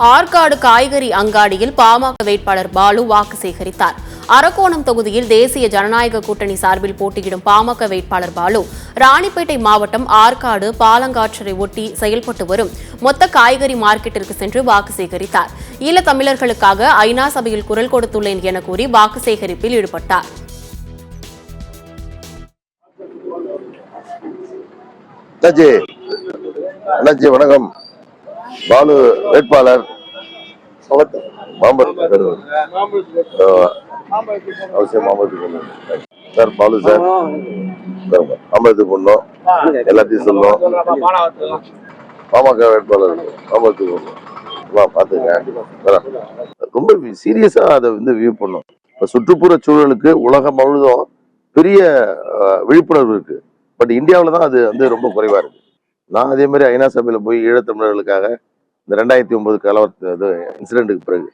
ஆற்காடு காய்கறி அங்காடியில் பாமக வேட்பாளர் பாலு வாக்கு சேகரித்தார். அரக்கோணம் தொகுதியில் தேசிய ஜனநாயக கூட்டணி சார்பில் போட்டியிடும் பாமக வேட்பாளர் பாலு ராணிப்பேட்டை மாவட்டம் ஆற்காடு பாலங்காற்றரை ஒட்டி செயல்பட்டு வரும் மொத்த காய்கறி மார்க்கெட்டிற்கு சென்று வாக்கு சேகரித்தார். ஈழத் தமிழர்களுக்காக ஐநா சபையில் குரல் கொடுத்துள்ளேன் என கூறி வாக்கு சேகரிப்பில் ஈடுபட்டார். வணக்கம். பாலு வேட்பாளர் சார். பாலு சார் மாம்பழத்துக்கு போடணும், எல்லாத்தையும் சொல்லணும். பாமக வேட்பாளர் மாம்பழத்துக்கு போடணும் பாத்துங்க. ரொம்ப சீரியஸா அதை வியூ பண்ணும். இப்ப சுற்றுப்புற சூழலுக்கு உலகம் முழுதும் பெரிய விழிப்புணர்வு இருக்கு. பட் இந்தியாவில தான் அது ரொம்ப குறைவா இருக்கு. நான் அதே மாதிரி ஐநா சபையில போய் ஈழத்தமிழர்களுக்காக இந்த 2009 கலவர இன்சிடென்ட்டுக்கு பிறகு